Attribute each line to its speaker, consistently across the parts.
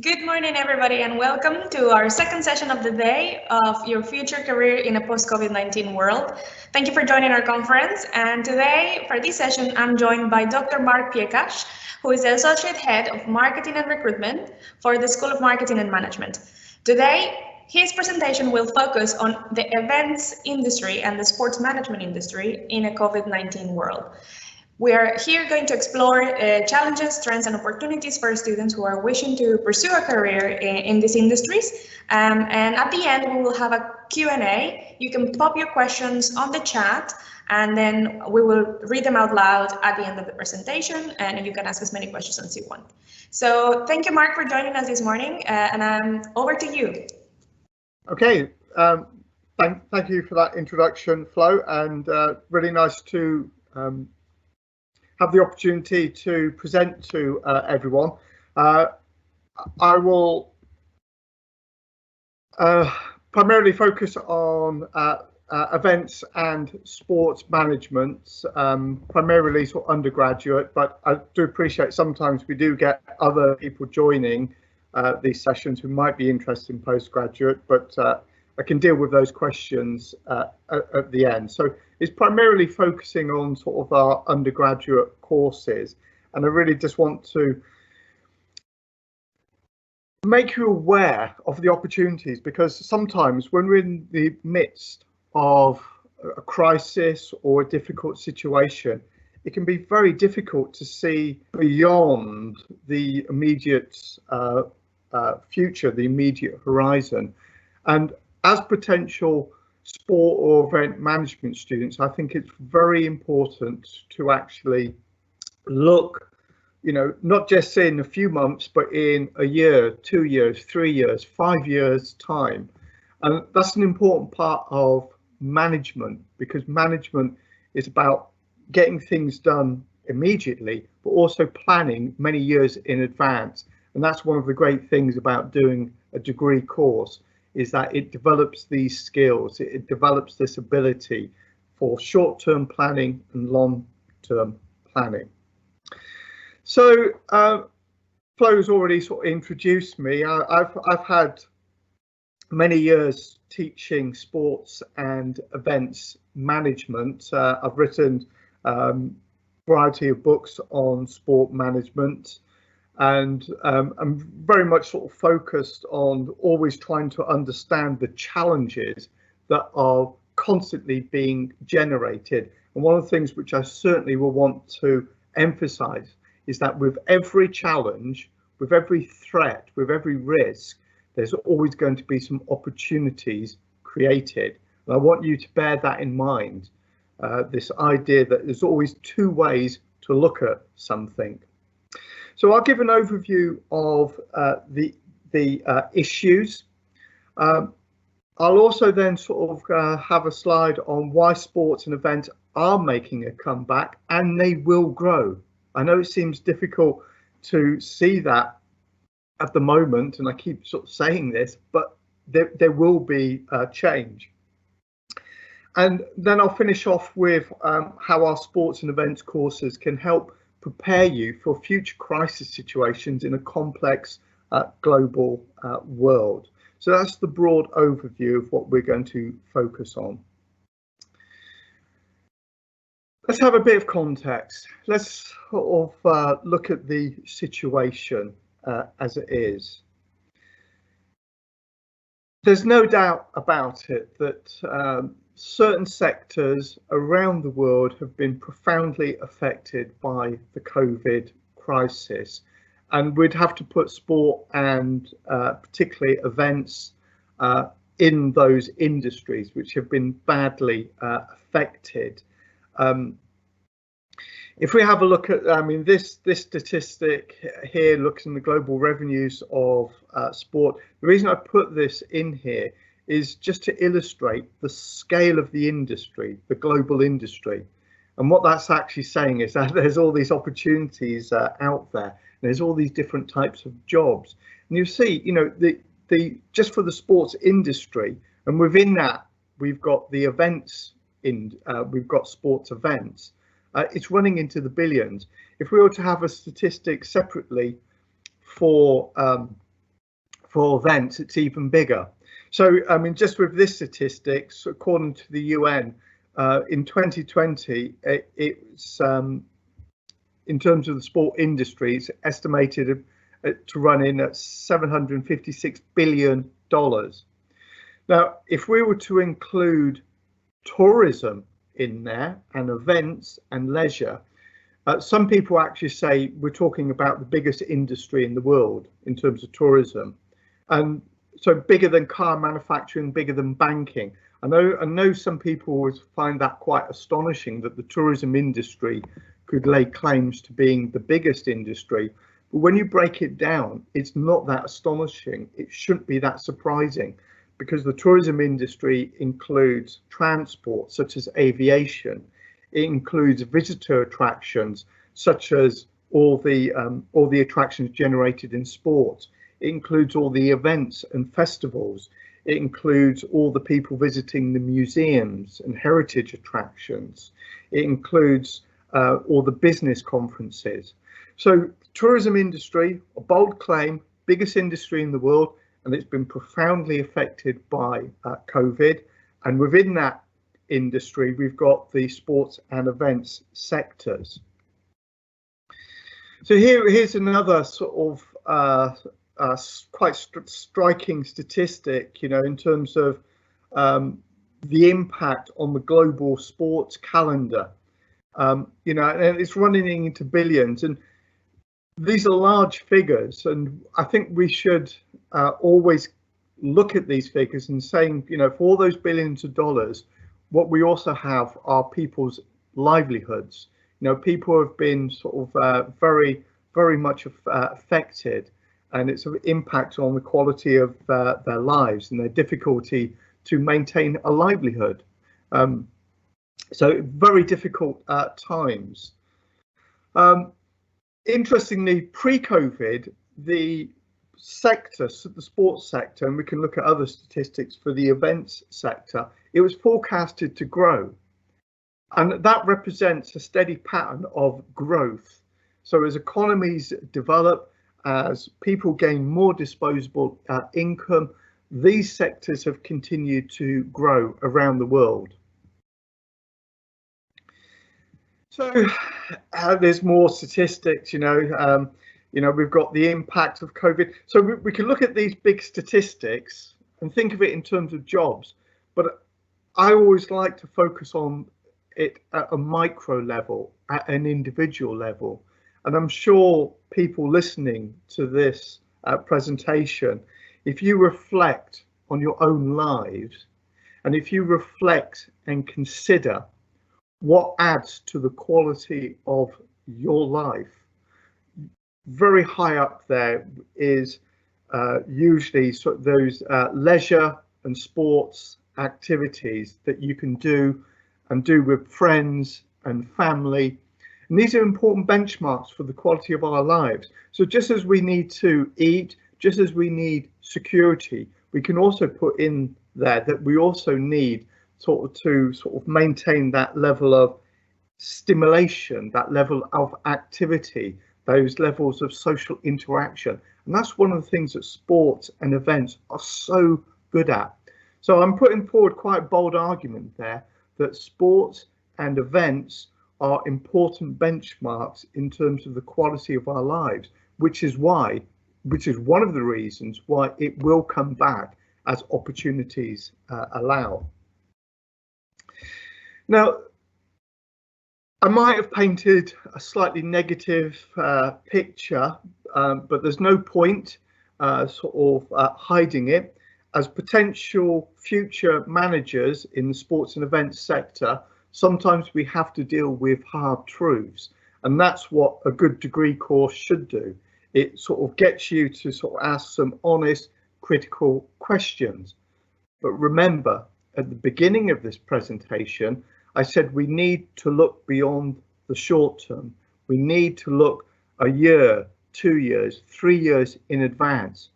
Speaker 1: Good morning, everybody, and welcome to our second session of the day of your future career in a post-COVID-19 world. Thank you for joining our conference. And today, for this session, I'm joined by Dr. Mark Piekash, who is the Associate Head of Marketing and Recruitment for the School of Marketing and Management. Today, his presentation will focus on the events industry and the sports management industry in a COVID-19 world. We are here going to explore challenges, trends, and opportunities for students who are wishing to pursue a career in these industries. And at the end, we will have a Q&A. You can pop your questions on the chat, and then we will read them out loud at the end of the presentation, and you can ask as many questions as you want. So thank you, Mark, for joining us this morning, and over to you.
Speaker 2: Okay, thank you for that introduction, Flo, and really nice to have the opportunity to present to everyone. I will primarily focus on events and sports management, primarily sort of undergraduate, but I do appreciate sometimes we do get other people joining these sessions who might be interested in postgraduate, but I can deal with those questions at the end. So it's primarily focusing on sort of our undergraduate courses, and I really just want to make you aware of the opportunities, because sometimes when we're in the midst of a crisis or a difficult situation, it can be very difficult to see beyond the immediate future, the immediate horizon. And as potential sport or event management students, I think it's very important to actually look, not just in a few months, but in a year, 2 years, 3 years, 5 years time. And that's an important part of management, because management is about getting things done immediately, but also planning many years in advance. And that's one of the great things about doing a degree course, is that it develops these skills, it develops this ability for short-term planning and long-term planning. So Flo's already sort of introduced me. I've had many years teaching sports and events management. I've written a variety of books on sport management, and I'm very much sort of focused on always trying to understand the challenges that are constantly being generated. And one of the things which I certainly will want to emphasize is that with every challenge, with every threat, with every risk, there's always going to be some opportunities created. And I want you to bear that in mind, this idea that there's always two ways to look at something. So I'll give an overview of the issues. I'll also then sort of have a slide on why sports and events are making a comeback, and they will grow. I know it seems difficult to see that at the moment, and I keep sort of saying this, but there will be change. And then I'll finish off with how our sports and events courses can help prepare you for future crisis situations in a complex global world. So that's the broad overview of what we're going to focus on. Let's have a bit of context. Let's sort of look at the situation as it is. There's no doubt about it that certain sectors around the world have been profoundly affected by the COVID crisis, and we'd have to put sport and particularly events in those industries which have been badly affected. If we have a look at, this statistic here looks in the global revenues of sport. The reason I put this in here is just to illustrate the scale of the industry, the global industry. And what that's actually saying is that there's all these opportunities out there. There's all these different types of jobs. And you see, the just for the sports industry, and within that, we've got the events we've got sports events. It's running into the billions. If we were to have a statistic separately for For events, it's even bigger. So, I mean, just with this statistics, according to the UN, in 2020, it's in terms of the sport industry, it's estimated to run in at $756 billion. Now, if we were to include tourism in there and events and leisure, some people actually say we're talking about the biggest industry in the world in terms of tourism. And so bigger than car manufacturing, bigger than banking. I know some people would find that quite astonishing that the tourism industry could lay claims to being the biggest industry. But when you break it down, it's not that astonishing. It shouldn't be that surprising, because the tourism industry includes transport, such as aviation. It includes visitor attractions, such as all the attractions generated in sport. It includes all the events and festivals. It includes all the people visiting the museums and heritage attractions. It includes all the business conferences. So tourism industry, a bold claim, biggest industry in the world, and it's been profoundly affected by COVID. And within that industry, we've got the sports and events sectors. So here's another sort of quite striking statistic, you know, in terms of the impact on the global sports calendar. You know, and it's running into billions, and these are large figures, and I think we should always look at these figures and saying, you know, for all those billions of dollars, what we also have are people's livelihoods. You know, people have been sort of very much affected, and it's an impact on the quality of their lives and their difficulty to maintain a livelihood. So very difficult times. Interestingly, pre-COVID, the sector, so the sports sector, and we can look at other statistics for the events sector, it was forecasted to grow. And that represents a steady pattern of growth. So as economies develop, as people gain more disposable income, these sectors have continued to grow around the world. So there's more statistics, you know, we've got the impact of COVID. So we can look at these big statistics and think of it in terms of jobs, but I always like to focus on it at a micro level, at an individual level. And I'm sure people listening to this presentation, if you reflect on your own lives, and if you reflect and consider what adds to the quality of your life, very high up there is usually sort of those leisure and sports activities that you can do with friends and family. And these are important benchmarks for the quality of our lives. So just as we need to eat, just as we need security, we can also put in there that we also need to maintain that level of stimulation, that level of activity, those levels of social interaction. And that's one of the things that sports and events are so good at. So I'm putting forward quite a bold argument there that sports and events are important benchmarks in terms of the quality of our lives, which is one of the reasons why it will come back as opportunities allow. Now, I might have painted a slightly negative picture, but there's no point hiding it. As potential future managers in the sports and events sector, sometimes we have to deal with hard truths, and that's what a good degree course should do. It sort of gets you to ask some honest, critical questions. But remember, at the beginning of this presentation, I said we need to look beyond the short term. We need to look a year, 2 years, 3 years in advance.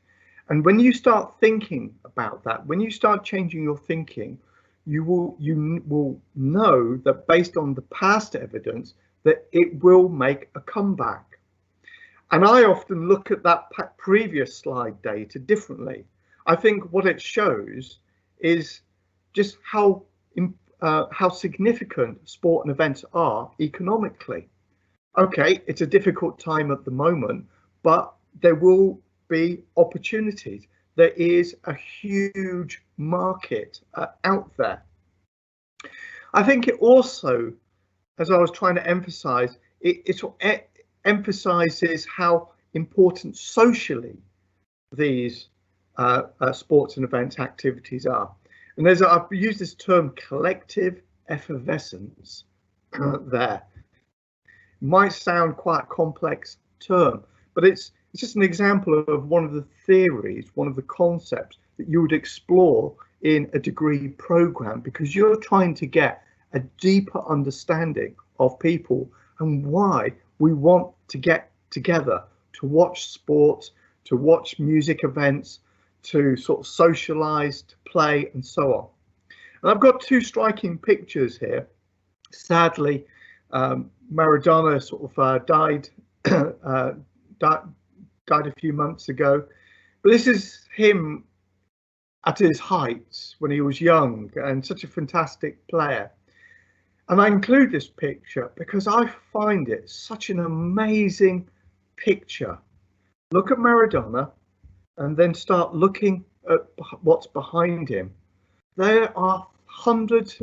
Speaker 2: And when you start thinking about that, when you start changing your thinking, you will know that based on the past evidence that it will make a comeback. And I often look at that previous slide data differently. I think what it shows is just how significant sport and events are economically. Okay, it's a difficult time at the moment, but there will be opportunities. There is a huge market out there. I think it also, as I was trying to emphasize, it emphasizes how important socially these sports and events activities are. And I've used this term collective effervescence there. Might sound quite a complex term, but it's just an example of one of the theories, one of the concepts that you would explore in a degree program, because you're trying to get a deeper understanding of people and why we want to get together to watch sports, to watch music events, to sort of socialize, to play, and so on. And I've got two striking pictures here. Sadly, Maradona sort of died a few months ago, but this is him at his heights when he was young and such a fantastic player. And I include this picture because I find it such an amazing picture. Look at Maradona and then start looking at what's behind him. There are hundreds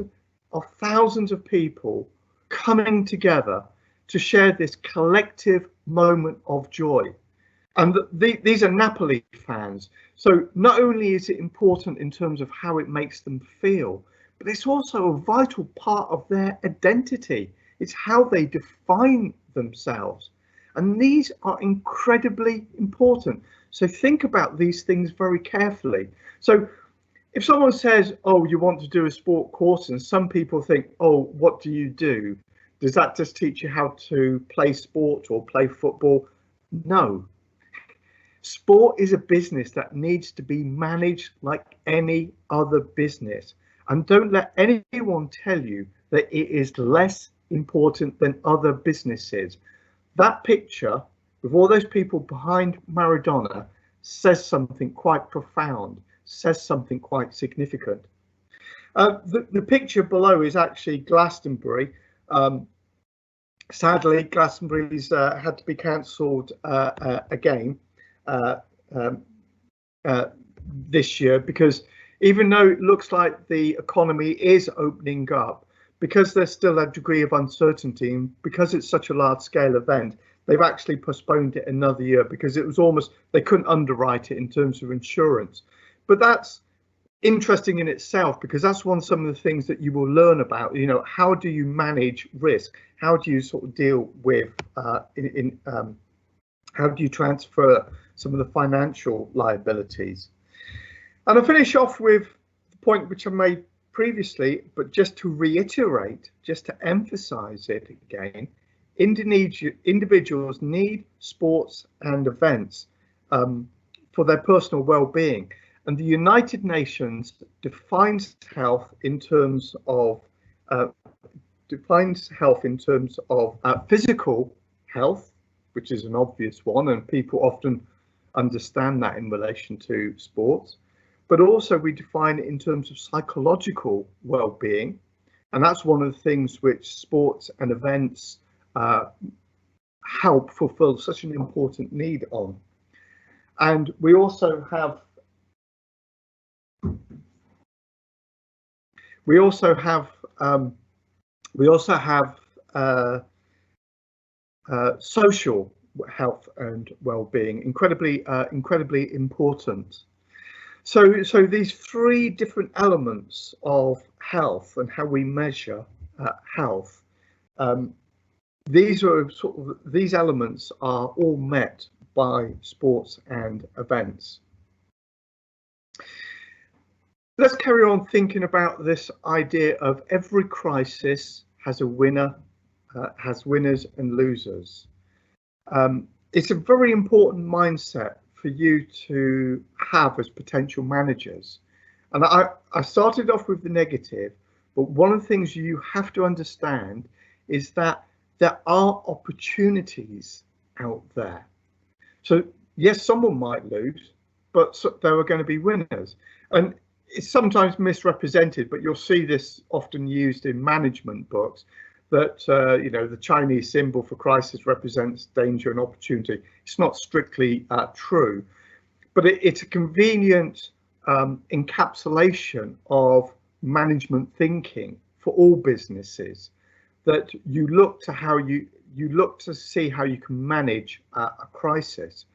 Speaker 2: of thousands of people coming together to share this collective moment of joy. And these are Napoli fans. So not only is it important in terms of how it makes them feel, but it's also a vital part of their identity. It's how they define themselves. And these are incredibly important. So think about these things very carefully. So if someone says, oh, you want to do a sport course, and some people think, oh, what do you do? Does that just teach you how to play sport or play football? No. Sport is a business that needs to be managed like any other business. And don't let anyone tell you that it is less important than other businesses. That picture with all those people behind Maradona says something quite profound, says something quite significant. The picture below is actually Glastonbury. Sadly, Glastonbury's had to be cancelled again this year, because even though it looks like the economy is opening up, because there's still a degree of uncertainty, and because it's such a large scale event, they've actually postponed it another year because it was almost, they couldn't underwrite it in terms of insurance. But that's interesting in itself, because that's some of the things that you will learn about. You know, how do you manage risk? How do you sort of deal with how do you transfer some of the financial liabilities? And I'll finish off with the point which I made previously, but just to reiterate, just to emphasize it again, individuals need sports and events for their personal well-being. And the United Nations defines health in terms of physical health, which is an obvious one, and people often understand that in relation to sports. But also we define it in terms of psychological well-being, and that's one of the things which sports and events help fulfill such an important need on. And we also have social health and well-being, incredibly important. So these three different elements of health and how we measure health, these elements are all met by sports and events. Let's carry on thinking about this idea of every crisis has a winner, has winners and losers. It's a very important mindset for you to have as potential managers. And I started off with the negative, but one of the things you have to understand is that there are opportunities out there. So yes, someone might lose, but there are going to be winners. And it's sometimes misrepresented, but you'll see this often used in management books, that the Chinese symbol for crisis represents danger and opportunity. It's not strictly true, but it's a convenient encapsulation of management thinking for all businesses, that you look to see how you can manage a crisis.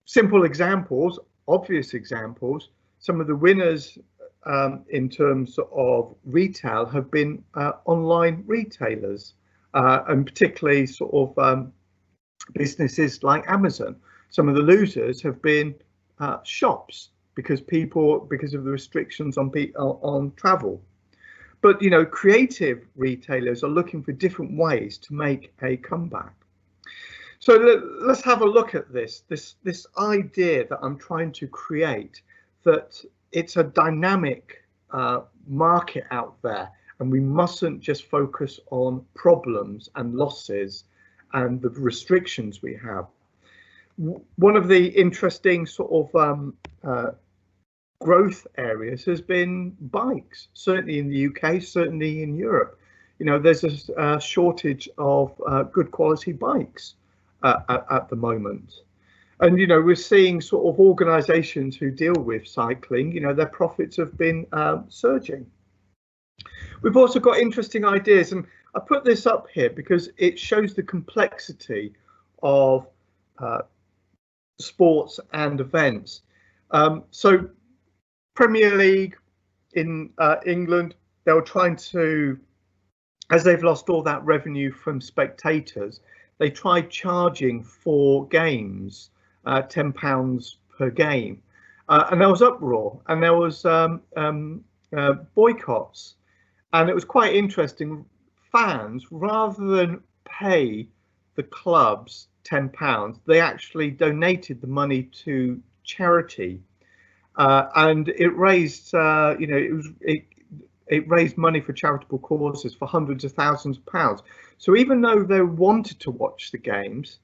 Speaker 2: Simple examples, obvious examples. Some of the winners in terms of retail have been online retailers, and particularly sort of businesses like Amazon. Some of the losers have been shops, because of the restrictions on travel. But creative retailers are looking for different ways to make a comeback. So let's have a look at this idea that I'm trying to create, that it's a dynamic market out there, and we mustn't just focus on problems and losses and the restrictions we have. One of the interesting sort of growth areas has been bikes, certainly in the UK, certainly in Europe. There's a shortage of good quality bikes at the moment. And we're seeing sort of organisations who deal with cycling, their profits have been surging. We've also got interesting ideas, and I put this up here because it shows the complexity of sports and events. So Premier League in England, they were trying to, as they've lost all that revenue from spectators, they tried charging for games £10 per game, and there was uproar, and there was boycotts, and it was quite interesting. Fans, rather than pay the clubs £10, they actually donated the money to charity, and it raised it raised money for charitable causes for hundreds of thousands of pounds. So even though they wanted to watch the games,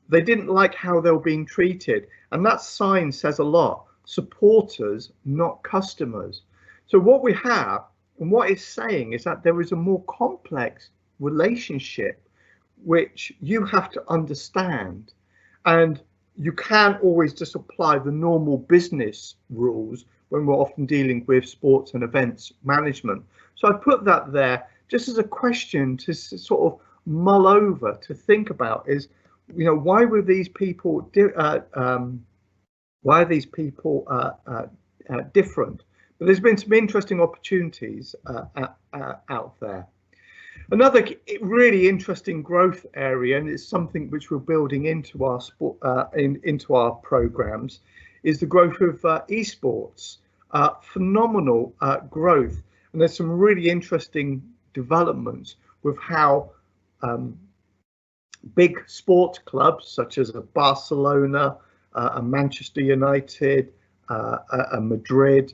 Speaker 2: they didn't like how they were being treated, and that sign says a lot. Supporters, not customers. So what we have, and what it's saying, is that there is a more complex relationship which you have to understand, and you can't always just apply the normal business rules when we're often dealing with sports and events management. So I put that there just as a question to sort of mull over, to think about, is, why were these people different? But there's been some interesting opportunities out there. Another really interesting growth area, and it's something which we're building into our into our programs, is the growth of esports. Phenomenal growth, and there's some really interesting developments with how big sports clubs such as a Barcelona, a Manchester United, a Madrid,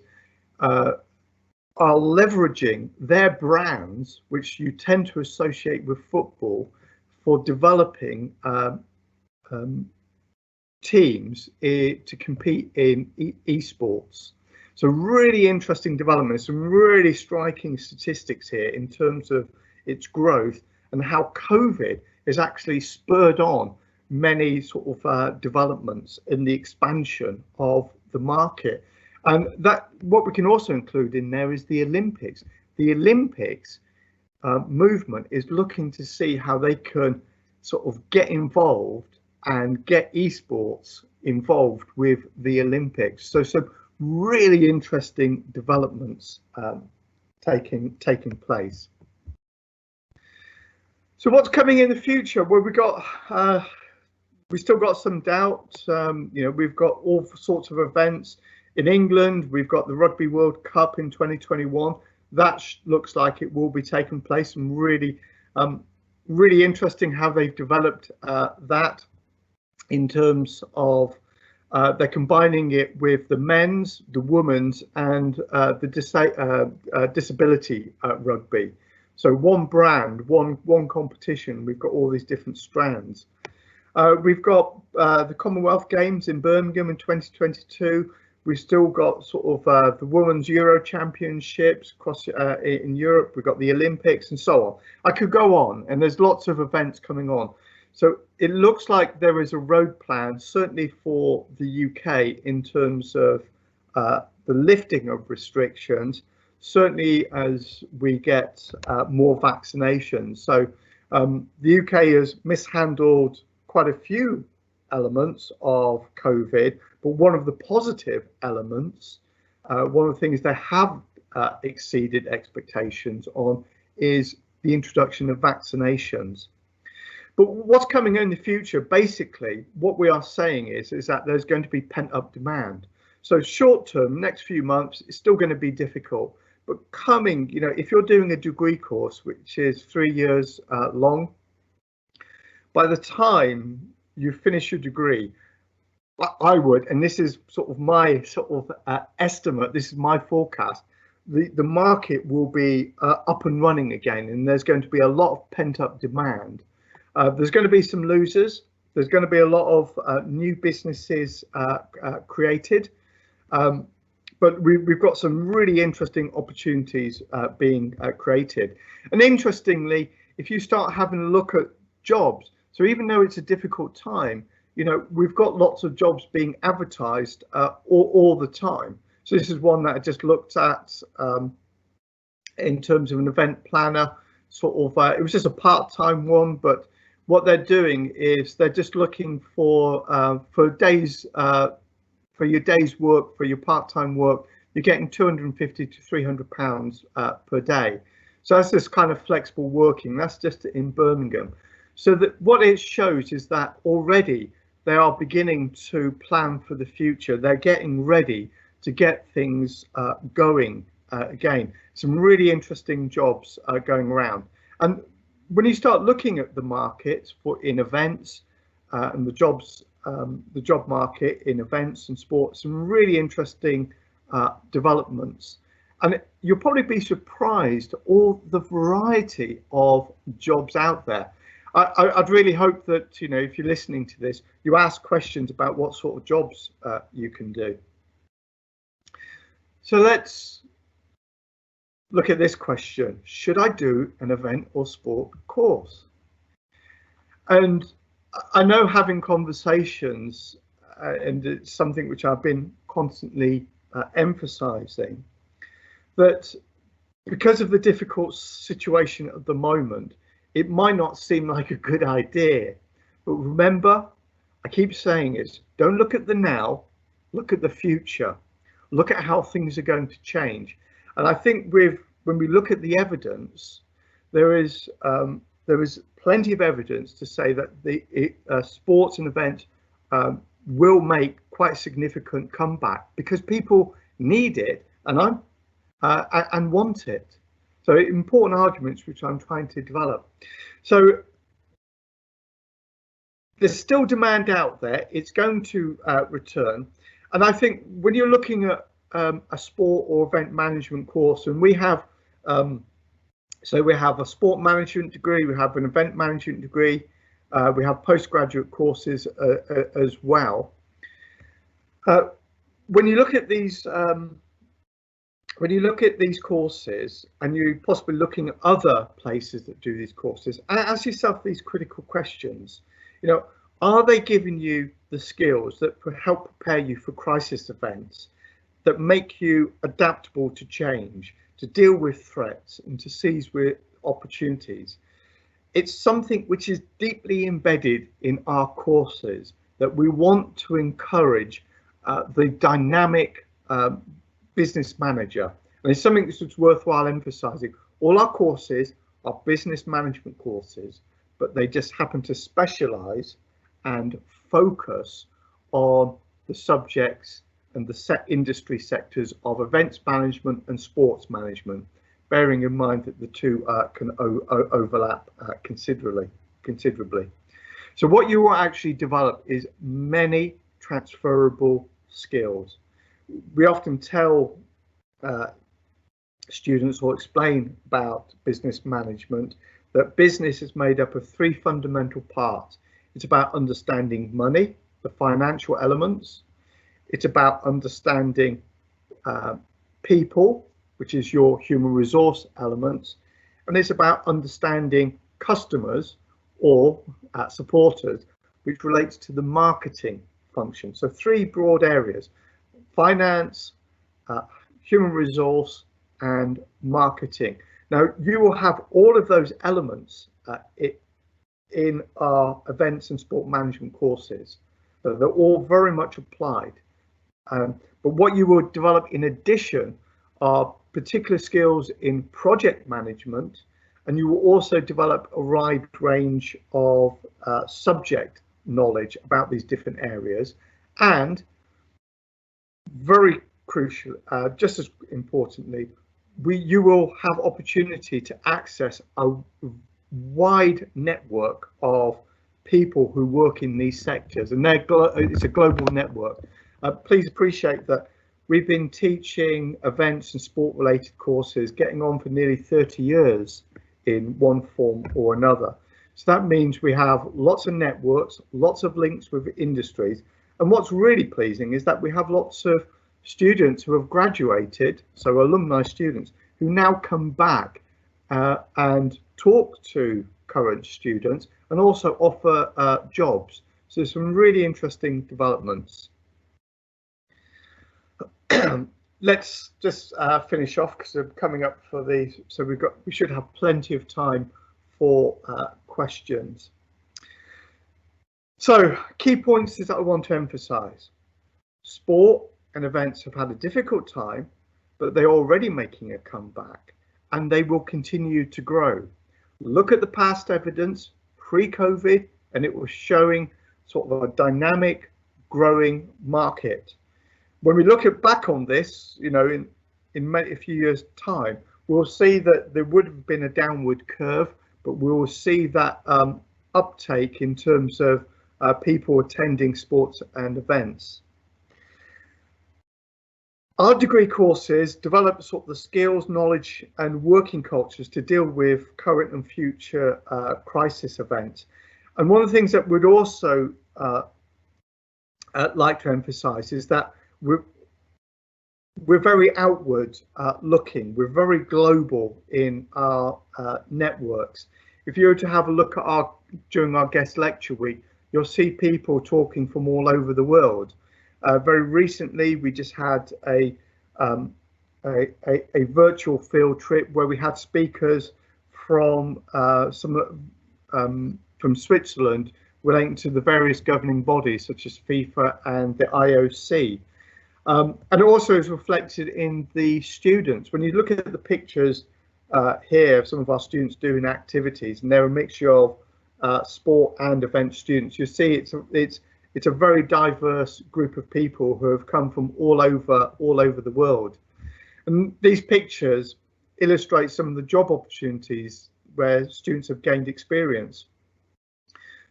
Speaker 2: are leveraging their brands, which you tend to associate with football, for developing teams to compete in esports. So really interesting developments, some really striking statistics here in terms of its growth, and how COVID has actually spurred on many sort of developments in the expansion of the market. And that, what we can also include in there is the Olympics. The Olympics movement is looking to see how they can sort of get involved and get esports involved with the Olympics. So really interesting developments taking place. So what's coming in the future? Well, we still got some doubts. We've got all sorts of events. In England, we've got the Rugby World Cup in 2021. That looks like it will be taking place, and really interesting how they've developed that in terms of they're combining it with the men's, the women's, and the disability rugby. So one brand, one competition. We've got all these different strands. We've got the Commonwealth Games in Birmingham in 2022. We've still got sort of the Women's Euro Championships across in Europe. We've got the Olympics and so on. I could go on, and there's lots of events coming on. So it looks like there is a road plan, certainly for the UK, in terms of the lifting of restrictions, certainly as we get more vaccinations. So the UK has mishandled quite a few elements of COVID, but one of the positive elements, one of the things they have exceeded expectations on, is the introduction of vaccinations. But what's coming in the future, basically, what we are saying is that there's going to be pent-up demand. So short term, next few months, it's still going to be difficult. But coming, if you're doing a degree course, which is 3 years long, by the time you finish your degree, I would, and this is sort of my estimate, this is my forecast, the market will be up and running again, and there's going to be a lot of pent-up demand. There's going to be some losers. There's going to be a lot of new businesses created. But we've got some really interesting opportunities being created. And interestingly, if you start having a look at jobs, so even though it's a difficult time, we've got lots of jobs being advertised all the time. So this is one that I just looked at in terms of an event planner, sort of, it was just a part-time one, but what they're doing is they're just looking for days, for your day's work, for your part-time work, you're getting £250 to £300 per day. So that's this kind of flexible working. That's just in Birmingham. So that what it shows is that already they are beginning to plan for the future. They're getting ready to get things going again. Some really interesting jobs going around. And when you start looking at the market in events and the job market in events and sports, some really interesting developments. And you'll probably be surprised all the variety of jobs out there. I'd really hope that, if you're listening to this, you ask questions about what sort of jobs you can do. So let's look at this question. Should I do an event or sport course? And I know, having conversations, and it's something which I've been constantly emphasizing, that because of the difficult situation at the moment, it might not seem like a good idea. But remember, I keep saying it, don't look at the now, look at the future. Look at how things are going to change. And I think when we look at the evidence, there is plenty of evidence to say that the sports and events will make quite a significant comeback because people need it and want it. So important arguments which I'm trying to develop. So there's still demand out there. It's going to return. And I think when you're looking at a sport or event management course, and we have so we have a sport management degree, we have an event management degree, we have postgraduate courses as well. When you look at these courses, and you're possibly looking at other places that do these courses, ask yourself these critical questions. Are they giving you the skills that help prepare you for crisis events, that make you adaptable to change, to deal with threats and to seize with opportunities? It's something which is deeply embedded in our courses, that we want to encourage the dynamic business manager. And it's something that's worthwhile emphasizing. All our courses are business management courses, but they just happen to specialize and focus on the subjects and the set industry sectors of events management and sports management, bearing in mind that the two can overlap considerably. So what you will actually develop is many transferable skills. We often tell students or explain about business management that business is made up of three fundamental parts. It's about understanding money, the financial elements. It's about understanding people, which is your human resource elements. And it's about understanding customers or supporters, which relates to the marketing function. So 3 broad areas: finance, human resource, and marketing. Now, you will have all of those elements in our events and sport management courses. So they're all very much applied. But what you will develop in addition are particular skills in project management, and you will also develop a wide range of subject knowledge about these different areas. And very crucial, just as importantly, you will have opportunity to access a wide network of people who work in these sectors, and it's a global network. Please appreciate that we've been teaching events and sport related courses getting on for nearly 30 years in one form or another. So that means we have lots of networks, lots of links with industries. And what's really pleasing is that we have lots of students who have graduated, so alumni students, who now come back and talk to current students and also offer jobs. So some really interesting developments. Let's just finish off because we're coming up for the, so we should have plenty of time for questions. So key points is that I want to emphasize: sport and events have had a difficult time, but they're already making a comeback and they will continue to grow. Look at the past evidence pre-COVID, and it was showing sort of a dynamic growing market. When we look back on this, you know, in a few years' time, we'll see that there would have been a downward curve, but we will see that uptake in terms of people attending sports and events. Our degree courses develop sort of the skills, knowledge and working cultures to deal with current and future crisis events. And one of the things that we'd also like to emphasize is that we're very outward looking, we're very global in our networks. If you were to have a look at during our guest lecture week, you'll see people talking from all over the world. Very recently, we just had a virtual field trip where we had speakers from from Switzerland relating to the various governing bodies such as FIFA and the IOC. And it also is reflected in the students. When you look at the pictures here of some of our students doing activities, and they're a mixture of sport and event students, you see it's a very diverse group of people who have come from all over the world. And these pictures illustrate some of the job opportunities where students have gained experience.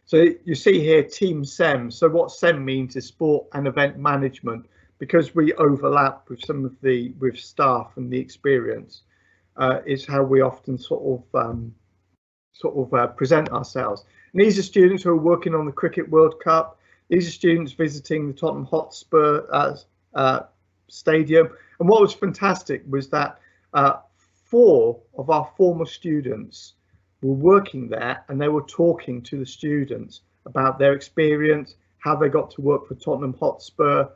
Speaker 2: So you see here Team SEM. So what SEM means is sport and event management, because we overlap with some of with staff and the experience is how we often sort of present ourselves. And these are students who are working on the Cricket World Cup. These are students visiting the Tottenham Hotspur stadium. And what was fantastic was that 4 of our former students were working there, and they were talking to the students about their experience, how they got to work for Tottenham Hotspur,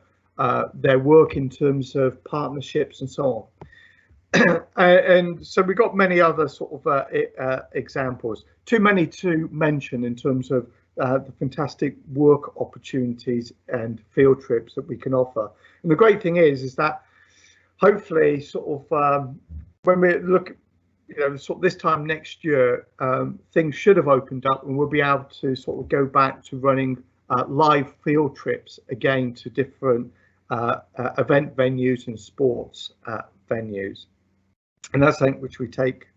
Speaker 2: their work in terms of partnerships and so on. And so we got many other sort of examples, too many to mention in terms of the fantastic work opportunities and field trips that we can offer. And the great thing is that hopefully sort of when we look, you know, sort of this time next year, things should have opened up and we'll be able to sort of go back to running live field trips again to different event venues and sports venues. And that's something which we take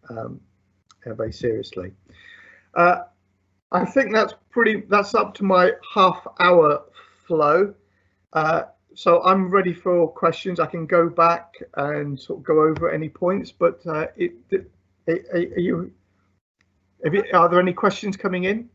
Speaker 2: very seriously. I think that's up to my half-hour flow. So I'm ready for questions. I can go back and sort of go over any points, but are there any questions coming in?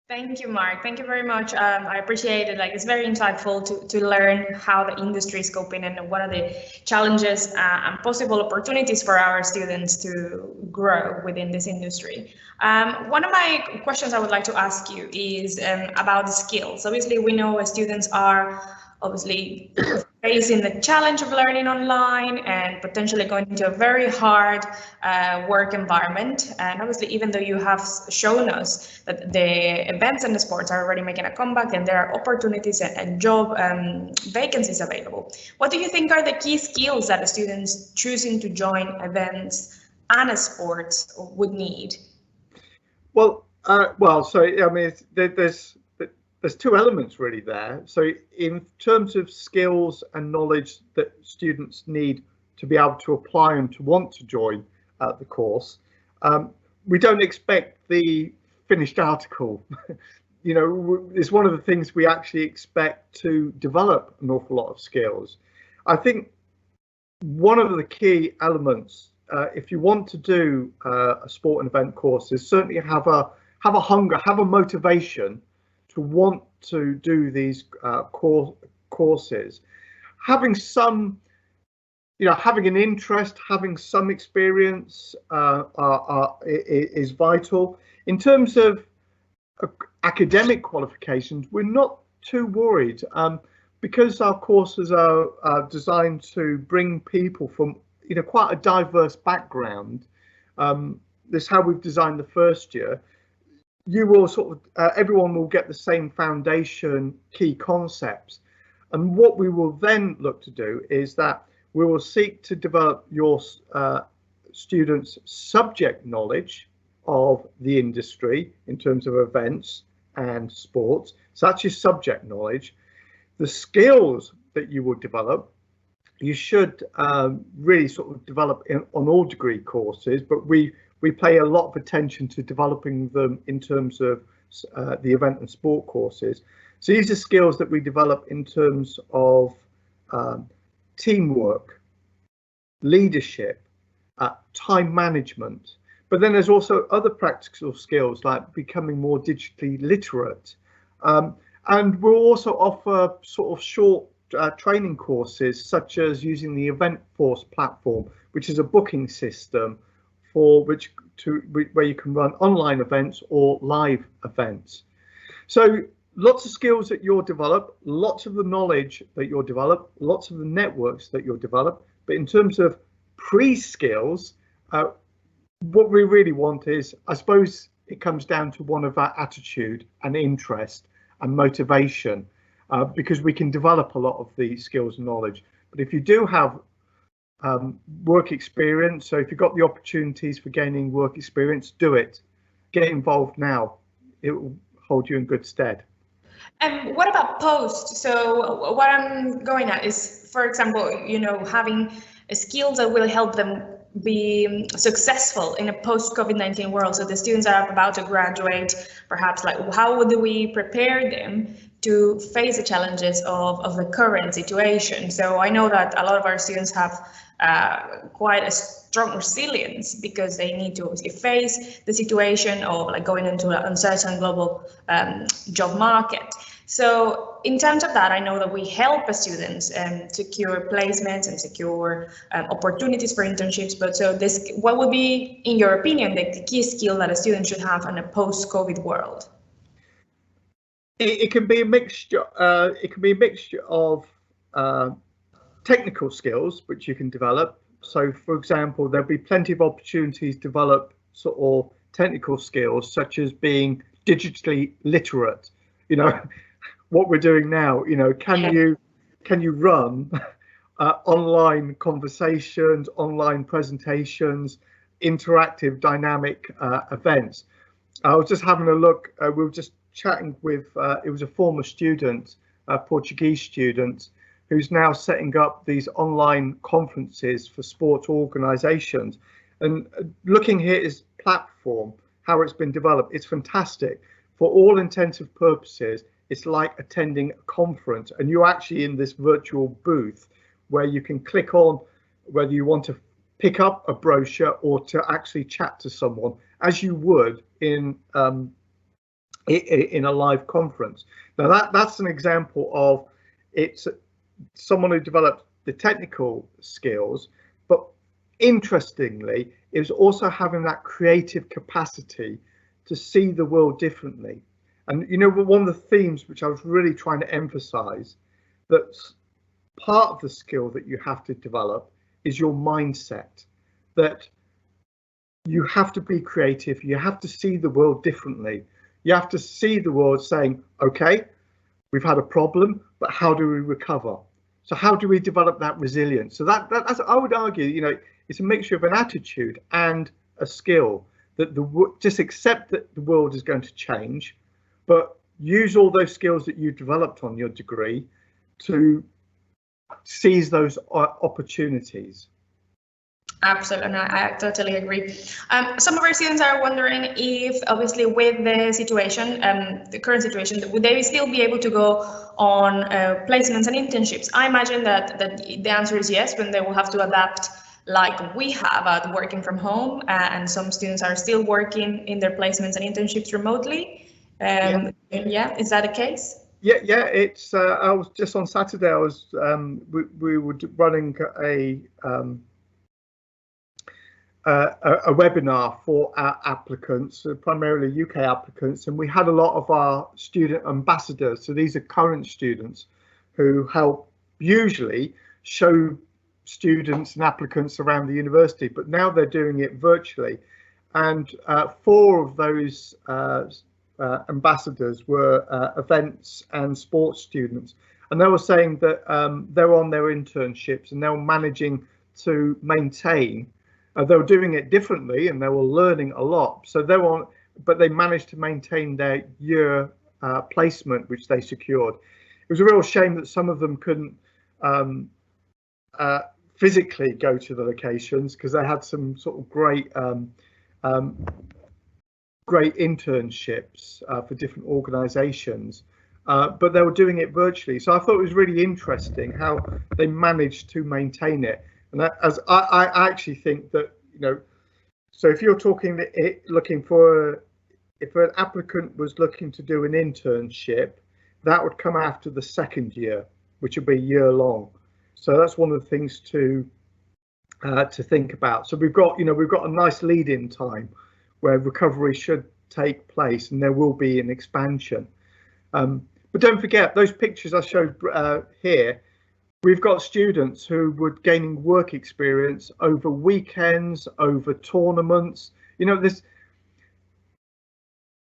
Speaker 1: Thank you, Mark. Thank you very much. I appreciate it. Like, it's very insightful to learn how the industry is coping and what are the challenges and possible opportunities for our students to grow within this industry. One of my questions I would like to ask you is about the skills. Obviously, we know students are obviously facing the challenge of learning online and potentially going into a very hard work environment. And obviously, even though you have shown us that the events and the sports are already making a comeback and there are opportunities and job vacancies available, what do you think are the key skills that the students choosing to join events and sports would need?
Speaker 2: Well, so I mean, there's two elements really there. So in terms of skills and knowledge that students need to be able to apply and to want to join the course, we don't expect the finished article. You know, it's one of the things we actually expect to develop an awful lot of skills. I think one of the key elements, if you want to do a sport and event course, is certainly have a hunger, have a motivation to want to do these courses. Having some, having an interest, having some experience is vital. In terms of academic qualifications, we're not too worried because our courses are designed to bring people from quite a diverse background. This is how we've designed the first year. You will everyone will get the same foundation key concepts, and what we will then look to do is that we will seek to develop your students' subject knowledge of the industry in terms of events and sports. So that's your subject knowledge. The skills that you will develop, you should really develop on all degree courses, but we pay a lot of attention to developing them in terms of the event and sport courses. So these are skills that we develop in terms of teamwork, leadership, time management. But then there's also other practical skills like becoming more digitally literate. And we'll also offer short training courses, such as using the EventForce platform, which is a booking system where you can run online events or live events. So lots of skills that you'll develop, lots of the knowledge that you'll develop, lots of the networks that you'll develop. But in terms of pre-skills, what we really want is, I suppose it comes down to one of our attitude and interest and motivation, because we can develop a lot of the skills and knowledge. But if you do have work experience, so if you've got the opportunities for gaining work experience, do it. Get involved now. It will hold you in good stead.
Speaker 1: And what about post? So what I'm going at is, for example, having skills that will help them be successful in a post-COVID-19 world. So the students are about to graduate, perhaps, like, how do we prepare them to face the challenges of the current situation? So I know that a lot of our students have quite a strong resilience because they need to obviously face the situation of like going into an uncertain global job market. So in terms of that, I know that we help the students secure placements and secure opportunities for internships. But so what would be, in your opinion, the key skill that a student should have in a post-COVID world?
Speaker 2: It can be a mixture. It can be a mixture of technical skills which you can develop. So, for example, there'll be plenty of opportunities to develop technical skills, such as being digitally literate. What we're doing now. Can you run online conversations, online presentations, interactive, dynamic events? I was just having a look. We were just chatting with, it was a former student, a Portuguese student, who's now setting up these online conferences for sports organisations. And looking here at his platform, how it's been developed, it's fantastic. For all intensive purposes, it's like attending a conference, and you're actually in this virtual booth where you can click on whether you want to pick up a brochure or to actually chat to someone as you would in in a live conference. Now that's an example of it's someone who developed the technical skills, but interestingly, it was also having that creative capacity to see the world differently. And you know, one of the themes which I was really trying to emphasize, that part of the skill that you have to develop is your mindset, that you have to be creative, you have to see the world differently. You have to see the world saying, okay, we've had a problem, but how do we recover? So how do we develop that resilience? So that's, I would argue, you know, it's a mixture of an attitude and a skill, that just accept that the world is going to change, but use all those skills that you developed on your degree to seize those opportunities.
Speaker 1: Absolutely, I totally agree. Some of our students are wondering if, obviously, with the situation, the current situation, would they still be able to go on placements and internships? I imagine that the answer is yes, when they will have to adapt like we have at working from home, and some students are still working in their placements and internships remotely. Yeah, is that the case?
Speaker 2: Yeah, it's. I was just on Saturday. I was. We were running a webinar for our applicants, primarily UK applicants, and we had a lot of our student ambassadors. So these are current students who help usually show students and applicants around the university, but now they're doing it virtually. And 4 of those ambassadors were events and sports students, and they were saying that they're on their internships and they were managing to maintain. They were doing it differently and they were learning a lot. So they were, but they managed to maintain their year placement, which they secured. It was a real shame that some of them couldn't physically go to the locations, because they had some sort of great internships for different organizations, but they were doing it virtually. So I thought it was really interesting how they managed to maintain it. And that, as I actually think that, you know, so if you're looking for, if an applicant was looking to do an internship, that would come after the 2nd year, which would be a year long. So that's one of the things to think about. So we've got a nice lead-in time where recovery should take place, and there will be an expansion. But don't forget those pictures I showed here. We've got students who were gaining work experience over weekends, over tournaments. You know,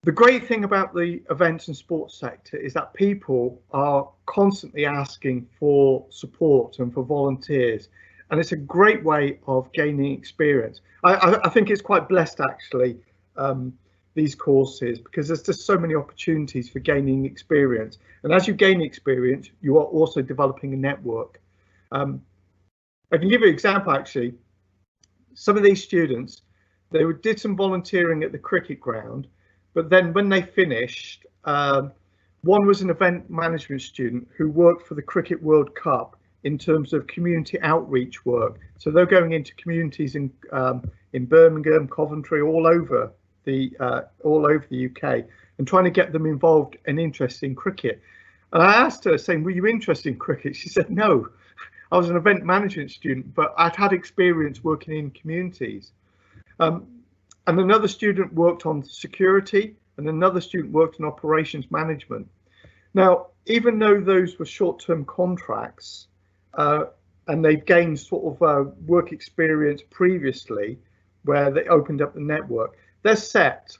Speaker 2: the great thing about the events and sports sector is that people are constantly asking for support and for volunteers, and it's a great way of gaining experience. I think it's quite blessed, actually, these courses, because there's just so many opportunities for gaining experience, and as you gain experience, you are also developing a network. I can give you an example. Actually, some of these students, they did some volunteering at the cricket ground, but then when they finished, one was an event management student who worked for the Cricket World Cup in terms of community outreach work. So they're going into communities in Birmingham, Coventry, all over the UK, and trying to get them involved and interested in cricket. And I asked her, saying, "Were you interested in cricket?" She said, "No, I was an event management student, but I'd had experience working in communities." And another student worked on security, and another student worked in operations management. Now, even though those were short-term contracts, and they've gained sort of work experience previously, where they opened up the network, they're set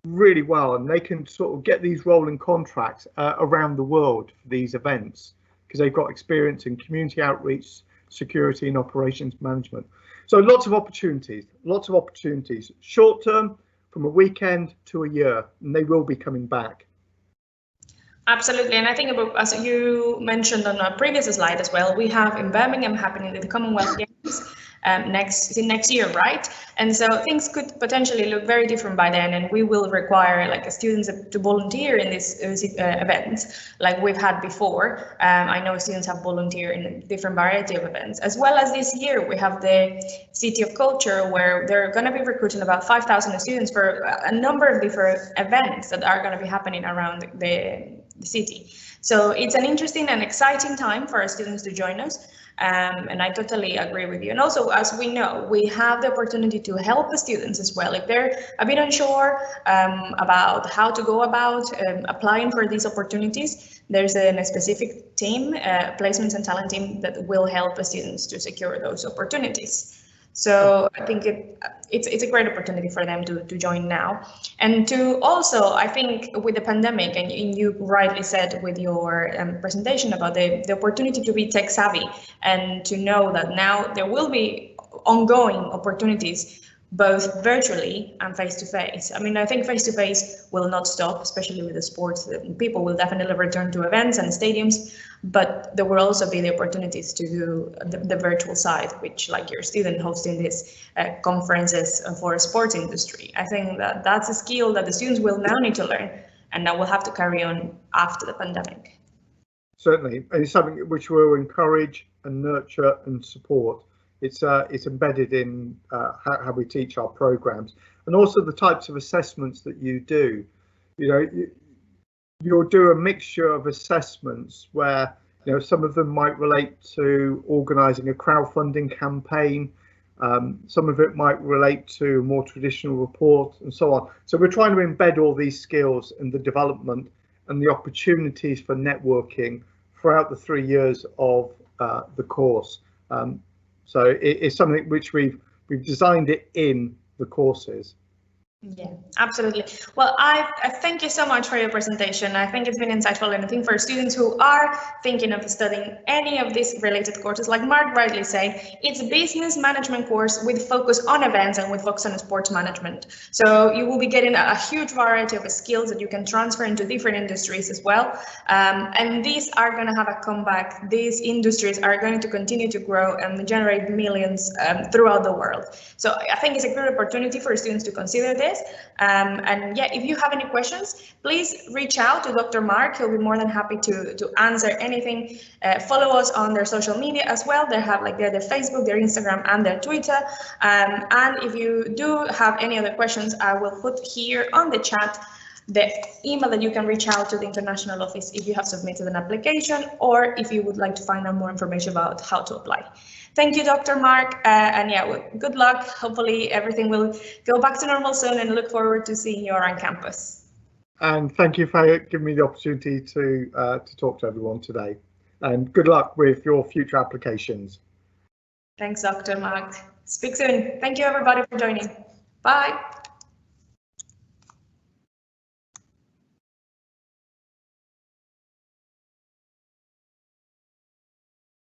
Speaker 2: really well, and they can sort of get these rolling contracts around the world for these events, because they've got experience in community outreach, security, and operations management. So lots of opportunities, short term, from a weekend to a year, and they will be coming back.
Speaker 1: Absolutely, and I think, as you mentioned on a previous slide as well, we have in Birmingham happening the Commonwealth Games next year, right? And so things could potentially look very different by then, and we will require like students to volunteer in these events like we've had before. I know students have volunteered in a different variety of events, as well as this year we have the City of Culture, where they're going to be recruiting about 5,000 students for a number of different events that are going to be happening around the city. So it's an interesting and exciting time for our students to join us. And I totally agree with you. And also, as we know, we have the opportunity to help the students as well. If they're a bit unsure about how to go about applying for these opportunities, there's a specific team, placements and talent team, that will help the students to secure those opportunities. So I think it's a great opportunity for them to join now. And to also, I think with the pandemic, and you rightly said with your presentation about the opportunity to be tech savvy and to know that now there will be ongoing opportunities both virtually and face-to-face. I mean, I think face-to-face will not stop, especially with the sports. People will definitely return to events and stadiums, but there will also be the opportunities to do the virtual side, which, like your student hosting these conferences for a sports industry. I think that that's a skill that the students will now need to learn, and that will have to carry on after the pandemic.
Speaker 2: Certainly, and it's something which we'll encourage and nurture and support. It's embedded in how we teach our programs, and also the types of assessments that you do. You know, you'll do a mixture of assessments where, you know, some of them might relate to organising a crowdfunding campaign. Some of it might relate to a more traditional report and so on. So we're trying to embed all these skills in the development and the opportunities for networking throughout the 3 years of the course. So it's something which we've designed it in the courses.
Speaker 1: Yeah, absolutely. Well, I thank you so much for your presentation. I think it's been insightful, and I think for students who are thinking of studying any of these related courses, like Mark rightly said, it's a business management course with focus on events and with focus on sports management. So you will be getting a huge variety of skills that you can transfer into different industries as well. And these are going to have a comeback. These industries are going to continue to grow and generate millions throughout the world. So I think it's a good opportunity for students to consider this. And yeah, if you have any questions, please reach out to Dr. Mark. He'll be more than happy to answer anything. Follow us on their social media as well. They have their Facebook, their Instagram, and their Twitter. And if you do have any other questions, I will put here on the chat the email that you can reach out to the international office if you have submitted an application, or if you would like to find out more information about how to apply. Thank you, Dr. Mark, and yeah, well, good luck. Hopefully everything will go back to normal soon, and look forward to seeing you around campus.
Speaker 2: And thank you for giving me the opportunity to talk to everyone today. And good luck with your future applications.
Speaker 1: Thanks, Dr. Mark. Speak soon. Thank you, everybody, for joining. Bye.